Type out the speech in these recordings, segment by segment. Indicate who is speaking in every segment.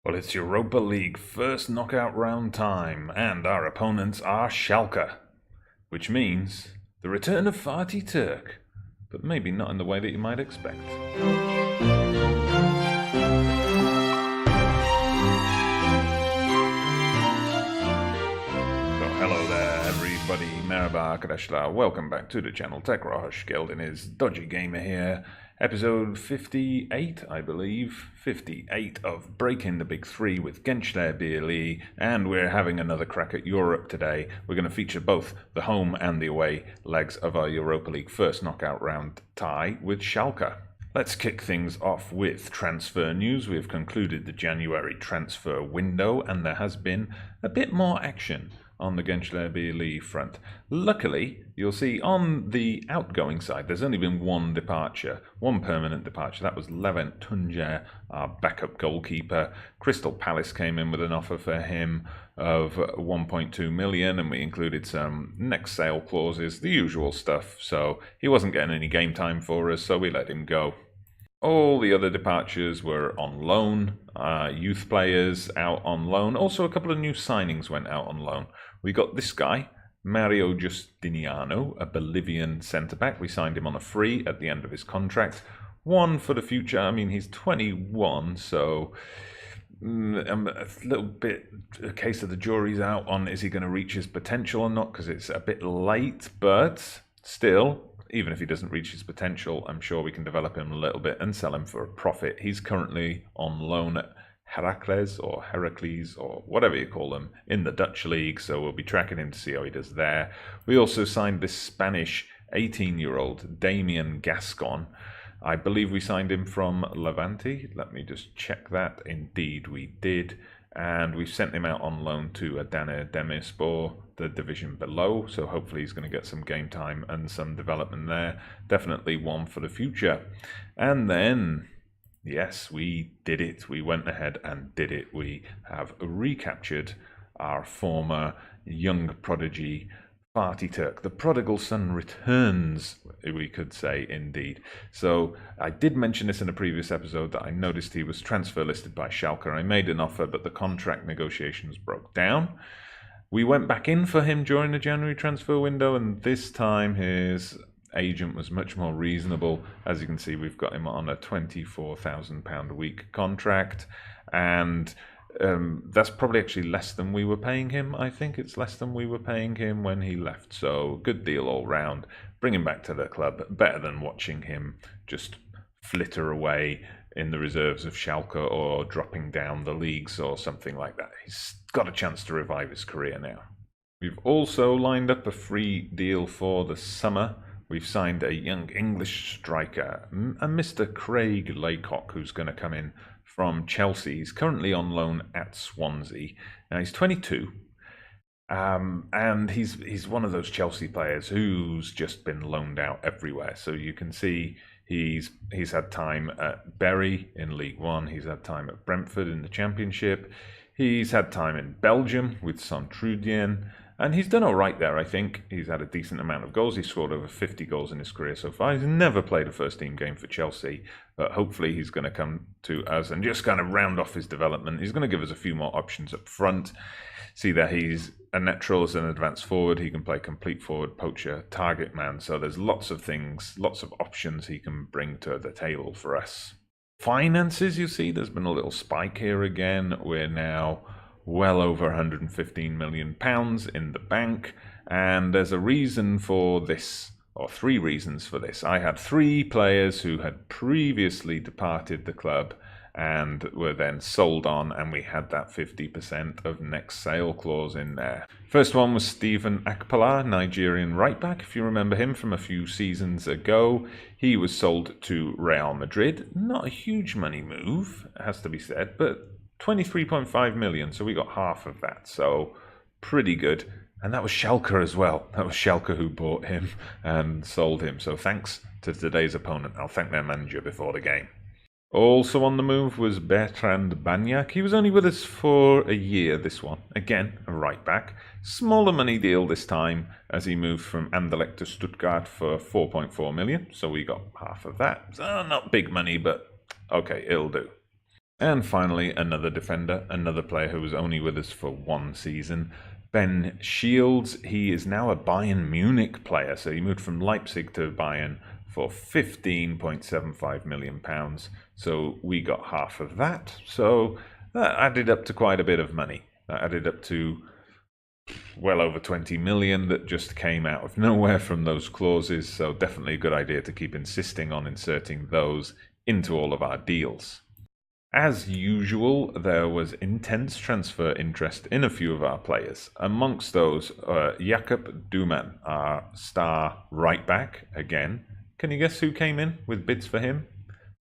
Speaker 1: Well, it's Europa League first knockout round time, and our opponents are Schalke, which means the return of Fatih Turk, but maybe not in the way that you might expect. Hello there everybody, merhaba arkadaşlar, welcome back to the channel. Tekrar hoş geldiniz. Dodgy Gamer here, episode 58 I believe, 58 of Breaking the Big Three with Genclerbirligi, and we're having another crack at Europe today. We're going to feature both the home and the away legs of our Europa League first knockout round tie with Schalke. Let's kick things off with transfer news. We have concluded the January transfer window and there has been a bit more action on the Genclerbirligi front. Luckily, you'll see on the outgoing side, there's only been one departure, one permanent departure. That was Levent Tuncer, our backup goalkeeper. Crystal Palace came in with an offer for him of 1.2 million, and we included some next sale clauses, the usual stuff. So he wasn't getting any game time for us, so we let him go. All the other departures were on loan, youth players out on loan. Also, a couple of new signings went out on loan. We got this guy, Mario Justiniano, a Bolivian centre-back. We signed him on a free at the end of his contract. One for the future. I mean, he's 21, so a little bit a case of the jury's out on is he going to reach his potential or not, because it's a bit late, but still, even if he doesn't reach his potential, I'm sure we can develop him a little bit and sell him for a profit. He's currently on loan at Heracles or whatever you call them in the Dutch league, so we'll be tracking him to see how he does there. We also signed this Spanish 18-year-old Damian Gascon. I believe we signed him from Levante. Let me just check that. Indeed we did. And we've sent him out on loan to Adana Demirspor, the division below, so hopefully he's going to get some game time and some development there. Definitely one for the future. And then, yes, we did it. We went ahead and did it. We have recaptured our former young prodigy, Fatih Turk. The prodigal son returns, we could say, indeed. So I did mention this in a previous episode that I noticed he was transfer listed by Schalke. I made an offer, but the contract negotiations broke down. We went back in for him during the January transfer window, and this time his agent was much more reasonable. As you can see, we've got him on a £24,000 a week contract, and that's probably actually less than we were paying him. I think it's less than we were paying him when he left. So good deal all round. Bring him back to the club. Better than watching him just flitter away in the reserves of Schalke or dropping down the leagues or something like that. He's got a chance to revive his career now. We've also lined up a free deal for the summer. We've signed a young English striker, a Mr. Craig Laycock, who's going to come in from Chelsea. He's currently on loan at Swansea. Now he's 22, and he's one of those Chelsea players who's just been loaned out everywhere. So you can see he's had time at Bury in League One. He's had time at Brentford in the Championship. He's had time in Belgium with Saint-Trudien. And he's done all right there, I think. He's had a decent amount of goals. He's scored over 50 goals in his career so far. He's never played a first-team game for Chelsea, but hopefully he's going to come to us and just kind of round off his development. He's going to give us a few more options up front. See that he's a natural as an advanced forward. He can play complete forward, poacher, target man. So there's lots of things, lots of options he can bring to the table for us. Finances, you see, there's been a little spike here again. We're now well over £115 million in the bank, and there's a reason for this, or three reasons for this. I had three players who had previously departed the club and were then sold on, and we had that 50% of next sale clause in there. First one was Stephen Akpala, Nigerian right back. If you remember him from a few seasons ago, he was sold to Real Madrid. Not a huge money move, it has to be said, but 23.5 million, so we got half of that, so pretty good. And that was Schalke as well. That was Schalke who bought him and sold him, so thanks to today's opponent. I'll thank their manager before the game. Also on the move was Bertrand Bagnac. He was only with us for a year, this one. Again, a right back. Smaller money deal this time, as he moved from Anderlecht to Stuttgart for 4.4 million, so we got half of that. So not big money, but okay, it'll do. And finally, another defender, another player who was only with us for one season, Ben Shields. He is now a Bayern Munich player, so he moved from Leipzig to Bayern for £15.75 million. So we got half of that. So that added up to quite a bit of money. That added up to well over 20 million that just came out of nowhere from those clauses. So definitely a good idea to keep insisting on inserting those into all of our deals. As usual, there was intense transfer interest in a few of our players. Amongst those, Jakob Duman, our star right back, again. Can you guess who came in with bids for him?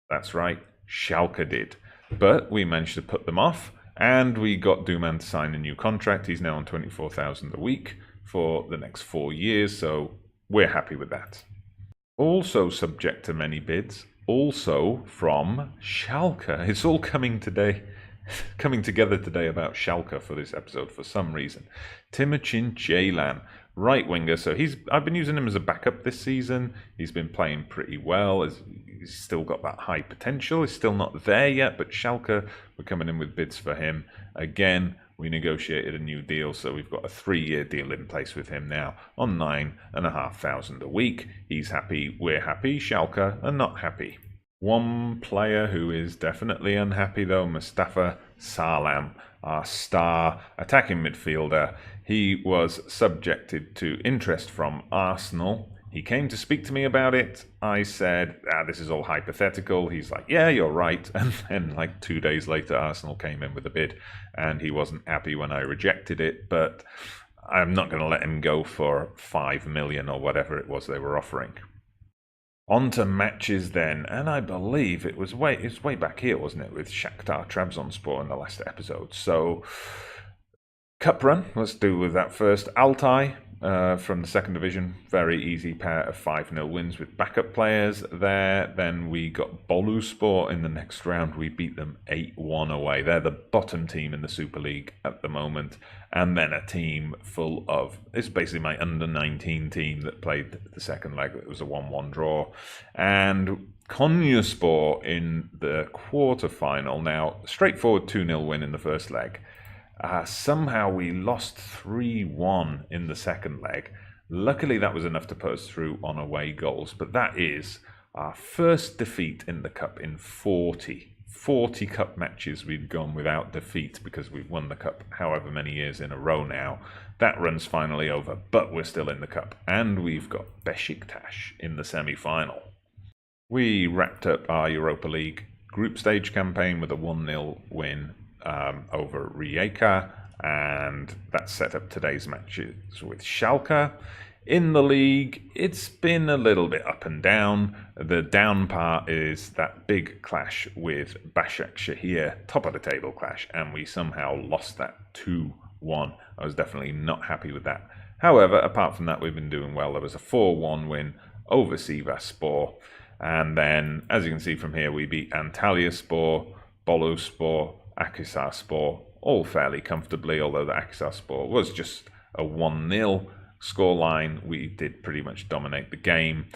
Speaker 1: That's right, Schalke did. But we managed to put them off, and we got Duman to sign a new contract. He's now on 24,000 a week for the next 4 years, so we're happy with that. Also subject to many bids, also from Schalke. It's all coming together today about Schalke for this episode for some reason. Timochin Ceylan, right winger. So I've been using him as a backup this season. He's been playing pretty well. He's still got that high potential. He's still not there yet, but Schalke were coming in with bids for him. Again, we negotiated a new deal, so we've got a 3-year deal in place with him now on 9,500 a week. He's happy, we're happy. Schalke are not happy. One player who is definitely unhappy though, Mustafa Salam, our star attacking midfielder. He was subjected to interest from Arsenal. He came to speak to me about it. I said, this is all hypothetical. He's like, yeah, you're right. And then like 2 days later, Arsenal came in with a bid and he wasn't happy when I rejected it. But I'm not going to let him go for 5 million or whatever it was they were offering. On to matches then, and I believe it was way back here, wasn't it, with Shakhtar Trabzonspor in the last episode. So, cup run, let's do with that first. Altay from the second division, very easy pair of 5-0 wins with backup players there. Then we got Boluspor in the next round. We beat them 8-1 away. They're the bottom team in the Super League at the moment. And then a team full of, it's basically my under-19 team that played the second leg. It was a 1-1 draw. And Konyaspor in the quarter-final. Now, straightforward 2-0 win in the first leg. Somehow we lost 3-1 in the second leg. Luckily, that was enough to put us through on away goals. But that is our first defeat in the cup in 40 cup matches we've gone without defeat because we've won the cup however many years in a row now. That run's finally over, but we're still in the cup. And we've got Besiktas in the semi-final. We wrapped up our Europa League group stage campaign with a 1-0 win over Rijeka, and that set up today's matches with Schalke. In the league, it's been a little bit up and down. The down part is that big clash with Başakşehir, top of the table clash, and we somehow lost that 2-1. I was definitely not happy with that. However, apart from that, we've been doing well. There was a 4-1 win over Sivasspor, and then, as you can see from here, we beat Antalyaspor, Boluspor, Akhisarspor, all fairly comfortably, although the Akhisarspor was just a 1-0 scoreline. We did pretty much dominate the game.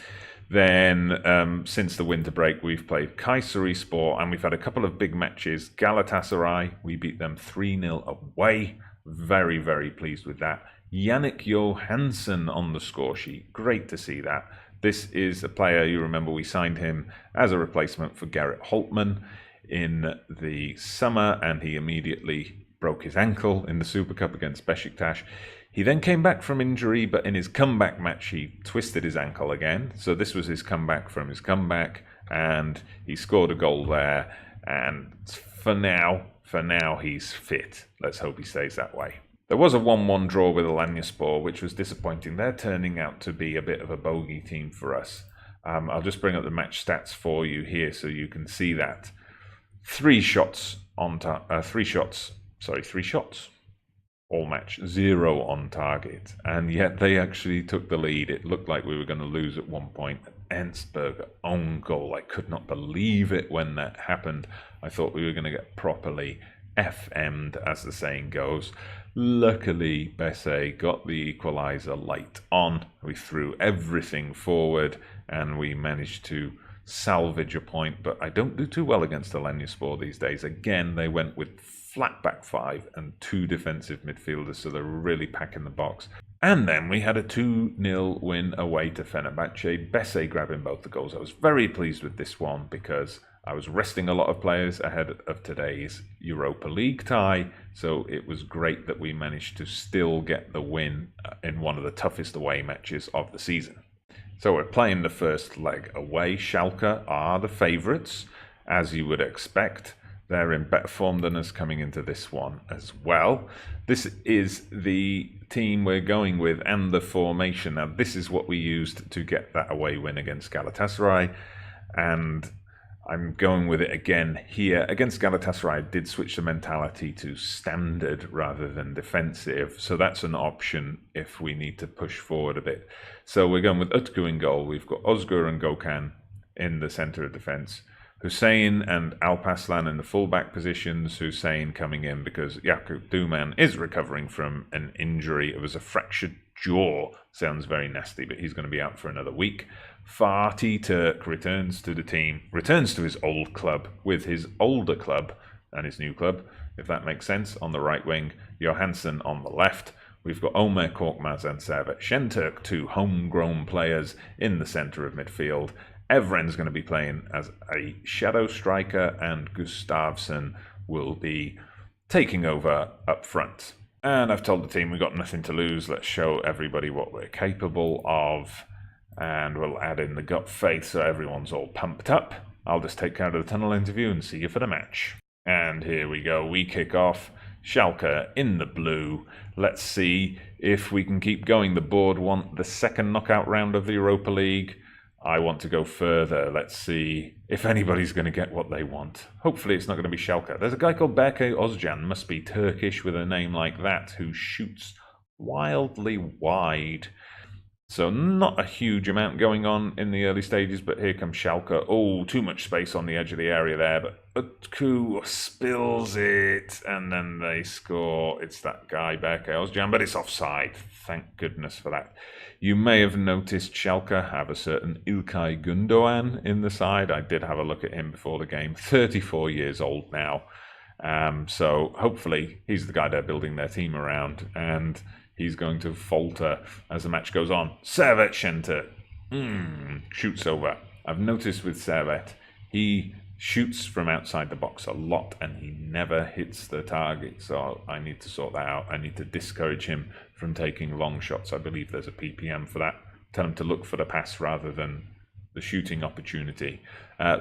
Speaker 1: Then, since the winter break, we've played Kayserispor, and we've had a couple of big matches. Galatasaray, we beat them 3-0 away. Very, very pleased with that. Yannick Johansson on the score sheet. Great to see that. This is a player, you remember we signed him as a replacement for Gerrit Holtman in the summer, and he immediately broke his ankle in the Super Cup against Besiktas. He then came back from injury, but in his comeback match, he twisted his ankle again. So this was his comeback from his comeback, and he scored a goal there. And for now, he's fit. Let's hope he stays that way. There was a 1-1 draw with Alanyaspor, which was disappointing. They're turning out to be a bit of a bogey team for us. I'll just bring up the match stats for you here so you can see that. 3 shots, all match, 0 on target, and yet they actually took the lead. It looked like we were going to lose at one point. Ensberg own goal. I could not believe it when that happened. I thought we were going to get properly FM'd, as the saying goes. Luckily, Besse got the equaliser light on. We threw everything forward, and we managed to salvage a point, but I don't do too well against Alenyaspor these days. Again, they went with flat back five and two defensive midfielders, so they're really packing the box. And then we had a 2-0 win away to Fenerbahce. Besse grabbing both the goals. I was very pleased with this one because I was resting a lot of players ahead of today's Europa League tie, so it was great that we managed to still get the win in one of the toughest away matches of the season. So we're playing the first leg away. Schalke are the favourites, as you would expect. They're in better form than us coming into this one as well. This is the team we're going with and the formation. Now, this is what we used to get that away win against Galatasaray, and I'm going with it again here. Against Galatasaray, I did switch the mentality to standard rather than defensive, so that's an option if we need to push forward a bit. So we're going with Utku in goal. We've got Özgür and Gökhan in the centre of defence. Hussein and Alpaslan in the fullback positions. Hussein coming in because Jakub Duman is recovering from an injury. It was a fractured jaw. Sounds very nasty, but he's going to be out for another week. Fatih Turk returns to the team, returns to his old club with his older club and his new club, if that makes sense, on the right wing. Johansson on the left. We've got Ömer Korkmaz and Servet Şentürk, two homegrown players in the centre of midfield. Evren's going to be playing as a shadow striker, and Gustafsson will be taking over up front. And I've told the team we've got nothing to lose. Let's show everybody what we're capable of. And we'll add in the gut faith so everyone's all pumped up. I'll just take care of the tunnel interview and see you for the match. And here we go. We kick off. Schalke in the blue. Let's see if we can keep going. The board want the second knockout round of the Europa League. I want to go further. Let's see if anybody's going to get what they want. Hopefully it's not going to be Schalke. There's a guy called Berke Özcan, must be Turkish with a name like that, who shoots wildly wide. So not a huge amount going on in the early stages, but here comes Schalke. Oh, too much space on the edge of the area there, but Utku spills it, and then they score. It's that guy, Berke Özcan, but it's offside. Thank goodness for that. You may have noticed Schalke have a certain İlkay Gündoğan in the side. I did have a look at him before the game. 34 years old now. So hopefully he's the guy they're building their team around, and he's going to falter as the match goes on. Servet Şentürk shoots over. I've noticed with Servet, he shoots from outside the box a lot and he never hits the target. So I need to sort that out. I need to discourage him from taking long shots. I believe there's a PPM for that. Tell him to look for the pass rather than the shooting opportunity.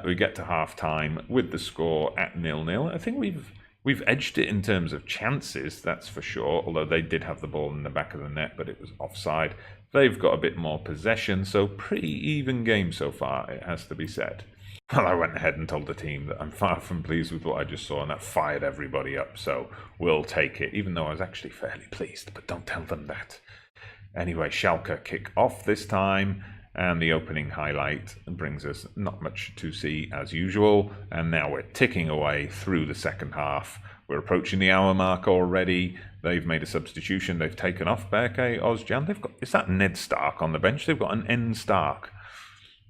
Speaker 1: We get to half time with the score at 0-0. I think we've edged it in terms of chances, that's for sure, although they did have the ball in the back of the net, but it was offside. They've got a bit more possession, so pretty even game so far, it has to be said. Well, I went ahead and told the team that I'm far from pleased with what I just saw, and that fired everybody up, so we'll take it, even though I was actually fairly pleased, but don't tell them that. Anyway, Schalke kick off this time, and the opening highlight brings us not much to see as usual, and now we're ticking away through the second half. We're approaching the hour mark already. They've made a substitution. They've taken off Berke Özcan. Is that Ned Stark on the bench? They've got an N Stark.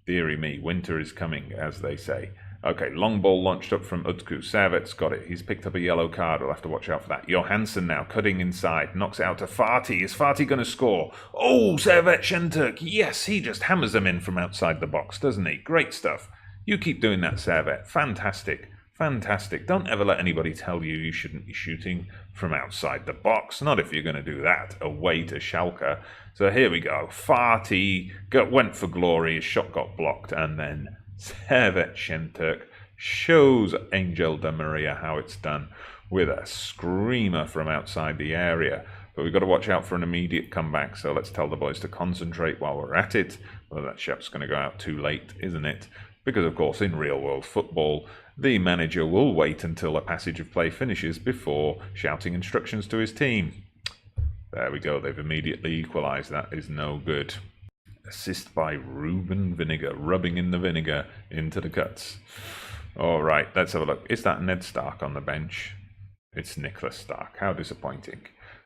Speaker 1: Deary me, winter is coming, as they say. Okay, long ball launched up from Utku. Servet's got it. He's picked up a yellow card. We'll have to watch out for that. Johansson now cutting inside. Knocks it out to Fatih. Is Fatih going to score? Oh, Servet Şentürk. Yes, he just hammers them in from outside the box, doesn't he? Great stuff. You keep doing that, Servet. Fantastic. Fantastic. Don't ever let anybody tell you shouldn't be shooting from outside the box. Not if you're going to do that away to Schalke. So here we go. Fatih went for glory. His shot got blocked. And then Servet Şentürk shows Angel Di Maria how it's done with a screamer from outside the area. But we've got to watch out for an immediate comeback. So let's tell the boys to concentrate while we're at it. Well, that shot's going to go out too late, isn't it? Because, of course, in real-world football, the manager will wait until a passage of play finishes before shouting instructions to his team. There we go. They've immediately equalised. That is no good. Assist by Ruben Vinegar, rubbing in the vinegar into the cuts. All right, let's have a look. Is that Ned Stark on the bench? It's Nicholas Stark. How disappointing.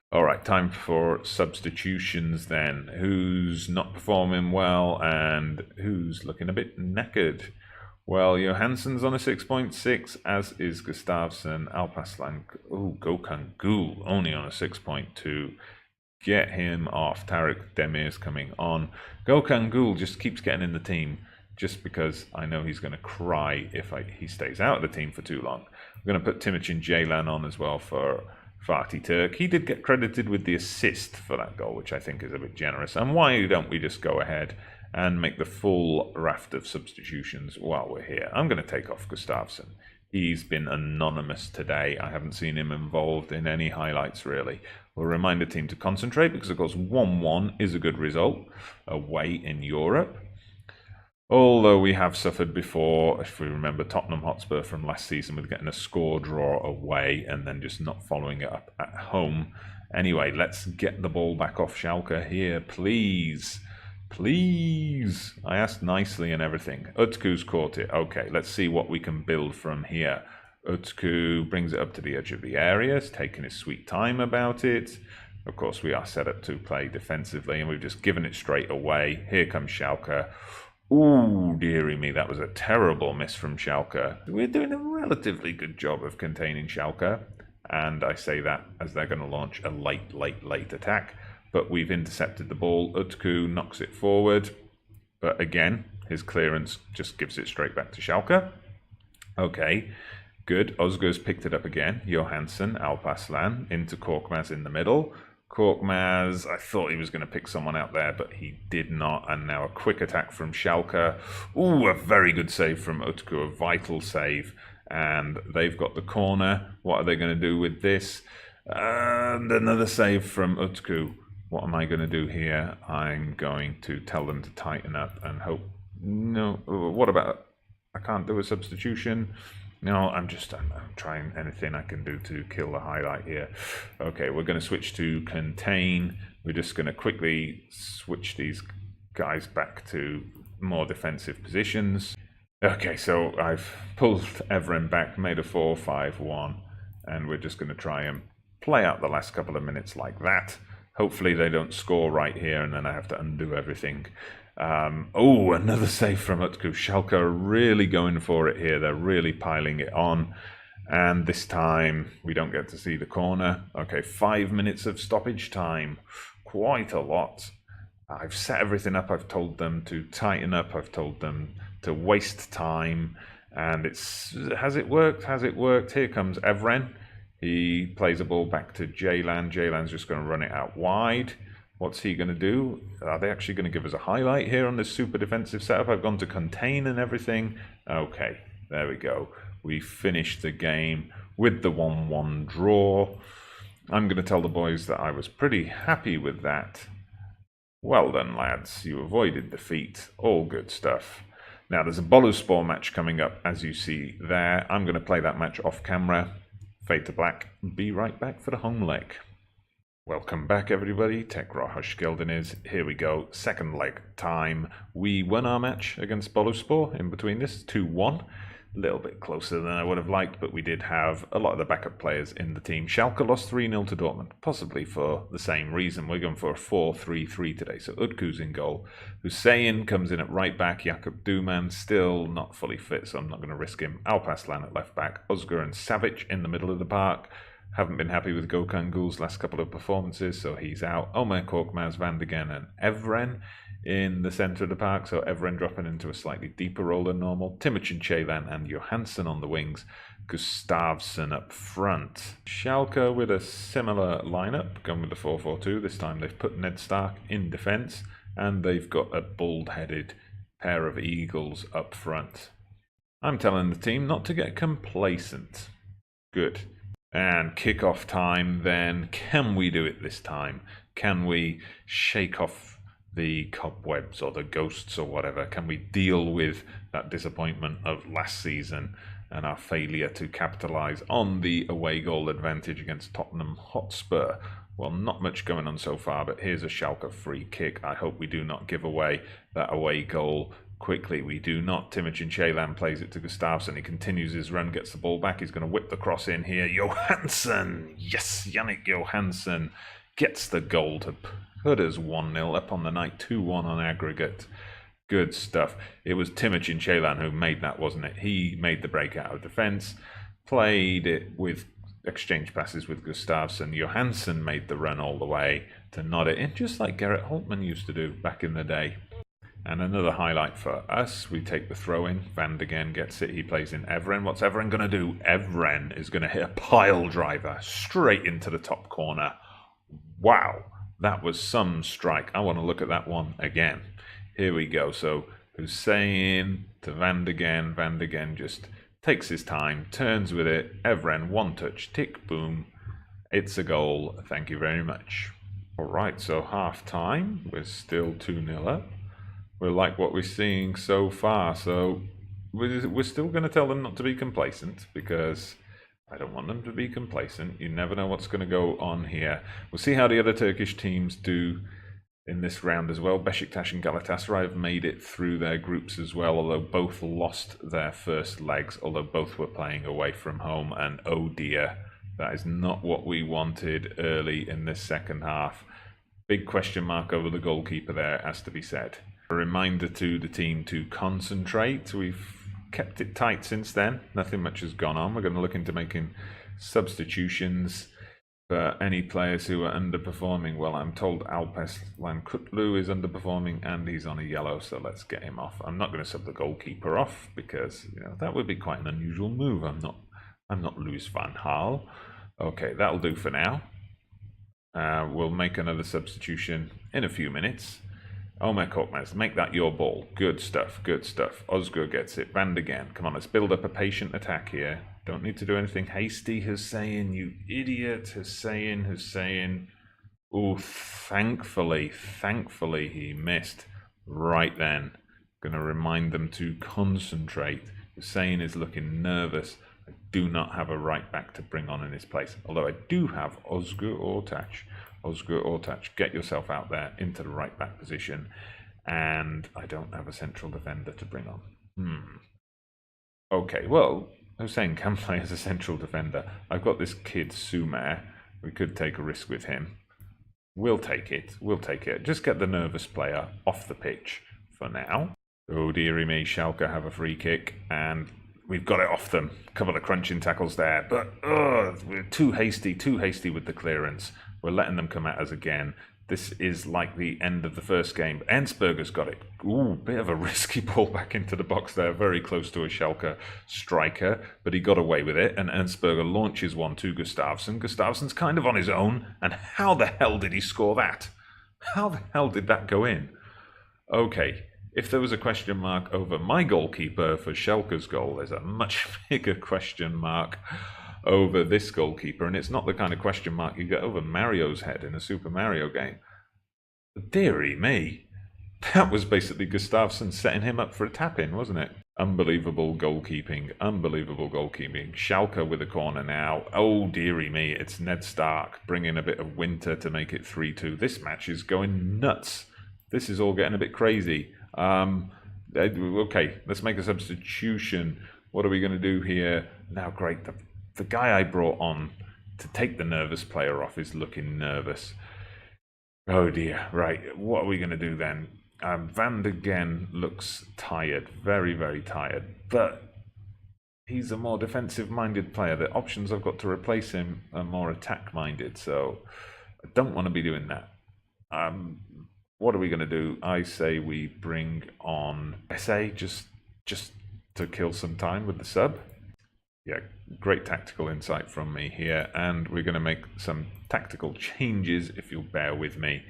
Speaker 1: All right, time for substitutions then. Who's not performing well and who's looking a bit knackered? Well, Johansson's on a 6.6, as is Gustafsson. Alpaslan, Gökhan Gül only on a 6.2. Get him off. Tarek Demir's coming on. Gökhan Gül just keeps getting in the team just because I know he's going to cry if he stays out of the team for too long. I'm going to put Timothy Ceylan on as well for Fatih Turk. He did get credited with the assist for that goal, which I think is a bit generous. And why don't we just go ahead and make the full raft of substitutions while we're here? I'm going to take off Gustafsson. He's been anonymous today. I haven't seen him involved in any highlights, really. We'll remind the team to concentrate because, of course, 1-1 is a good result away in Europe. Although we have suffered before, if we remember Tottenham Hotspur from last season with getting a score draw away and then just not following it up at home. Anyway, let's get the ball back off Schalke here, please. Please. I asked nicely and everything. Utku's caught it. Okay, let's see what we can build from here. Utku brings it up to the edge of the area. He's taking his sweet time about it. Of course, we are set up to play defensively, and we've just given it straight away. Here comes Schalke. Ooh, dearie me, that was a terrible miss from Schalke. We're doing a relatively good job of containing Schalke, and I say that as they're going to launch a late attack. But we've intercepted the ball. Utku knocks it forward. But again, his clearance just gives it straight back to Schalke. Okay, good. Özgür's picked it up again. Johansson, Alpaslan, into Korkmaz in the middle. Korkmaz, I thought he was going to pick someone out there, but he did not. And now a quick attack from Schalke. Ooh, a very good save from Utku, a vital save. And they've got the corner. What are they going to do with this? And another save from Utku. What am I going to do here? I'm going to tell them to tighten up and hope. No, what about? I can't do a substitution. No, I'm trying anything I can do to kill the highlight here. Okay, we're going to switch to contain. We're just going to quickly switch these guys back to more defensive positions. Okay, so I've pulled Evren back, made a 4-5-1, and we're just going to try and play out the last couple of minutes like that. Hopefully they don't score right here, and then I have to undo everything. Oh, another save from Utku. Schalke are really going for it here. They're really piling it on. And this time, we don't get to see the corner. Okay, 5 minutes of stoppage time. Quite a lot. I've set everything up. I've told them to tighten up. I've told them to waste time. And has it worked? Has it worked? Here comes Evren. He plays a ball back to Ceylan. Ceylan's just going to run it out wide. What's he going to do? Are they actually going to give us a highlight here on this super defensive setup? I've gone to contain and everything. Okay, there we go. We finished the game with the 1-1 draw. I'm going to tell the boys that I was pretty happy with that. Well done, lads. You avoided defeat. All good stuff. Now, there's a Boluspor match coming up, as you see there. I'm going to play that match off camera. Fade to black. Be right back for the home leg. Welcome back, everybody. Tekrar is. Here we go. Second leg time. We won our match against Boluspor in between this, 2-1. A little bit closer than I would have liked, but we did have a lot of the backup players in the team. Schalke lost 3-0 to Dortmund, possibly for the same reason. We're going for a 4-3-3 today. So Utku's in goal. Hussein comes in at right back. Jakub Duman still not fully fit, so I'm not going to risk him. Alpaslan at left back. Özgür and Savic in the middle of the park. Haven't been happy with Gökhan Gül's last couple of performances, so he's out. Ömer Korkmaz, Van de Gen and Evren in the centre of the park, so Evren dropping into a slightly deeper role than normal. Timothy Ceylan and Johansson on the wings. Gustafsson up front. Schalke with a similar lineup, going with the 4-4-2. This time they've put Ned Stark in defence, and they've got a bald-headed pair of eagles up front. I'm telling the team not to get complacent. Good. And kick-off time then. Can we do it this time? Can we shake off the cobwebs or the ghosts or whatever? Can we deal with that disappointment of last season and our failure to capitalise on the away goal advantage against Tottenham Hotspur? Well, not much going on so far, but here's a Schalke free kick. I hope we do not give away that away goal quickly. We do not. Timothy Ceylan plays it to Gustafsson. He continues his run, gets the ball back. He's going to whip the cross in here. Johansson! Yes, Yannick Johansson gets the goal to put us 1-0 up on the night, 2-1 on aggregate. Good stuff. It was Timothy Ceylan who made that, wasn't it? He made the break out of defence, played it with exchange passes with Gustafsson. Johansson made the run all the way to nod it in, just like Gerrit Holtman used to do back in the day. And another highlight for us, we take the throw-in. Van de Gen gets it. He plays in Evren. What's Evren going to do? Evren is going to hit a pile driver straight into the top corner. Wow, that was some strike. I want to look at that one again. Here we go. So Hussein to Van de Gen. Van de Gen just takes his time, turns with it. Evren, one touch, tick, boom. It's a goal. Thank you very much. All right, so half time. We're still 2-0 up. We like what we're seeing so far, so we're still going to tell them not to be complacent, because I don't want them to be complacent. You never know what's going to go on here. We'll see how the other Turkish teams do in this round as well. Besiktas and Galatasaray have made it through their groups as well, although both lost their first legs, although both were playing away from home, and oh dear, that is not what we wanted early in this second half. Big question mark over the goalkeeper there, has to be said. A reminder to the team to concentrate. We've kept it tight since then. Nothing much has gone on. We're going to look into making substitutions for any players who are underperforming. Well, I'm told Alpes Lankutlu is underperforming and he's on a yellow, so let's get him off. I'm not going to sub the goalkeeper off because that would be quite an unusual move. I'm not Louis van Gaal. Okay, that'll do for now. We'll make another substitution in a few minutes. Omer Korkmaz, make that your ball. Good stuff, good stuff. Özgür gets it. Van de Gen. Come on, let's build up a patient attack here. Don't need to do anything hasty. Hussein, you idiot. Hussein. Oh, thankfully he missed right then. Going to remind them to concentrate. Hussein is looking nervous. I do not have a right back to bring on in his place. Although I do have Özgür Ortaç. Özgür Ortaç, get yourself out there into the right back position. And I don't have a central defender to bring on. Okay, well, Hussein can play as a central defender. I've got this kid, Sumer. We could take a risk with him. We'll take it. Just get the nervous player off the pitch for now. Oh, dearie me, Schalke have a free kick, and we've got it off them. A couple of crunching tackles there, but we're too hasty with the clearance. We're letting them come at us again. This is like the end of the first game. Ensberger's got it. Ooh, bit of a risky ball back into the box there. Very close to a Schalke striker, but he got away with it. And Ensberger launches one to Gustafsson. Gustafsson's kind of on his own. And how the hell did he score that? How the hell did that go in? Okay, if there was a question mark over my goalkeeper for Schalke's goal, there's a much bigger question mark over this goalkeeper, and it's not the kind of question mark you get over Mario's head in a Super Mario game. Dearie me, that was basically Gustafsson setting him up for a tap-in, wasn't it? Unbelievable goalkeeping. Schalke with a corner now. Oh, dearie me, it's Ned Stark bringing a bit of winter to make it 3-2. This match is going nuts. This is all getting a bit crazy. Okay, let's make a substitution. What are we going to do here? Now, great, the guy I brought on to take the nervous player off is looking nervous. Oh dear, right, what are we going to do then? Van de Gen looks tired, very, very tired, but he's a more defensive-minded player. The options I've got to replace him are more attack-minded, so I don't want to be doing that. What are we going to do? I say we bring on SA just to kill some time with the sub. Yeah, great tactical insight from me here, and we're going to make some tactical changes, if you'll bear with me,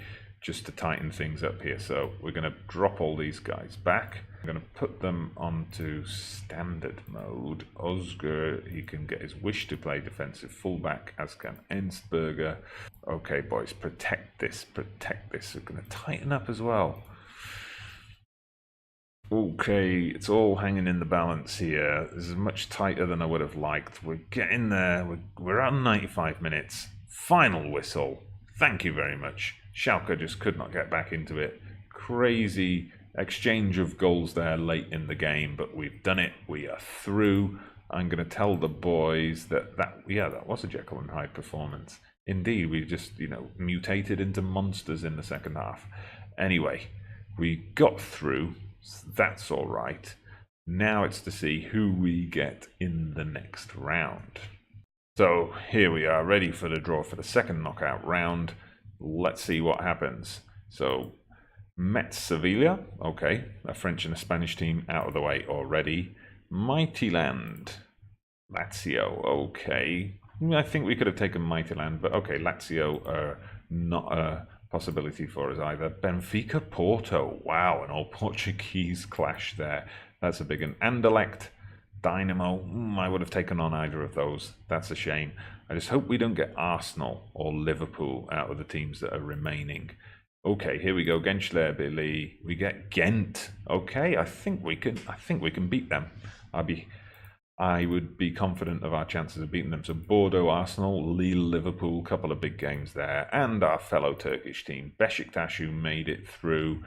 Speaker 1: just to tighten things up here. So we're going to drop all these guys back. I'm going to put them onto standard mode. Özgür, he can get his wish to play defensive fullback, as can Ensberger. Okay, boys, protect this. We're going to tighten up as well. Okay, it's all hanging in the balance here. This is much tighter than I would have liked. We're getting there. We're at 95 minutes. Final whistle. Thank you very much. Schalke just could not get back into it. Crazy exchange of goals there late in the game, but we've done it. We are through. I'm going to tell the boys that was a Jekyll and Hyde performance. Indeed, we just, mutated into monsters in the second half. Anyway, we got through. That's all right. Now it's to see who we get in the next round. So here we are, ready for the draw for the second knockout round. Let's see what happens. So Metz Sevilla, okay, a French and a Spanish team out of the way already. Mightyland, Lazio, okay. I think we could have taken Mightyland, but okay, Lazio are not a possibility for us either. Benfica Porto, wow, an all Portuguese clash there. That's a big one. Anderlecht, Dynamo, I would have taken on either of those. That's a shame. I just hope we don't get Arsenal or Liverpool out of the teams that are remaining. Okay, here we go. Genclerbirligi. We get Ghent. Okay, I think we can beat them. I would be confident of our chances of beating them. So Bordeaux, Arsenal, Lille, Liverpool, couple of big games there, and our fellow Turkish team Besiktas, who made it through,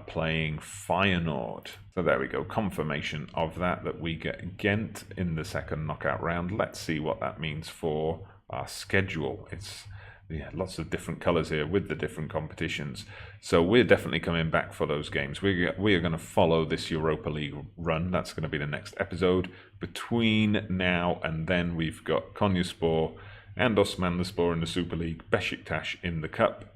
Speaker 1: playing Feyenoord. So there we go, confirmation of that we get Ghent in the second knockout round. Let's see what that means for our schedule. It's lots of different colours here with the different competitions. So we're definitely coming back for those games. We are going to follow this Europa League run. That's going to be the next episode. Between now and then, we've got Konyaspor and Osmanlıspor in the Super League, Besiktas in the Cup.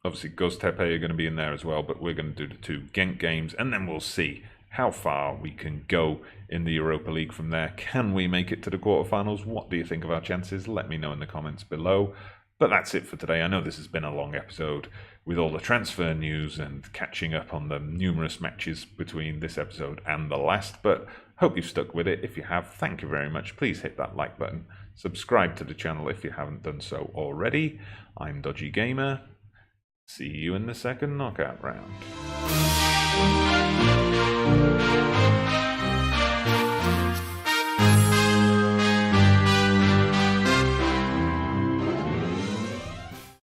Speaker 1: Obviously, Göztepe are going to be in there as well, but we're going to do the 2 Genk games, and then we'll see how far we can go in the Europa League from there. Can we make it to the quarterfinals? What do you think of our chances? Let me know in the comments below. But that's it for today. I know this has been a long episode with all the transfer news and catching up on the numerous matches between this episode and the last, but hope you've stuck with it. If you have, thank you very much. Please hit that like button. Subscribe to the channel if you haven't done so already. I'm Dodgy Gamer. See you in the second knockout round.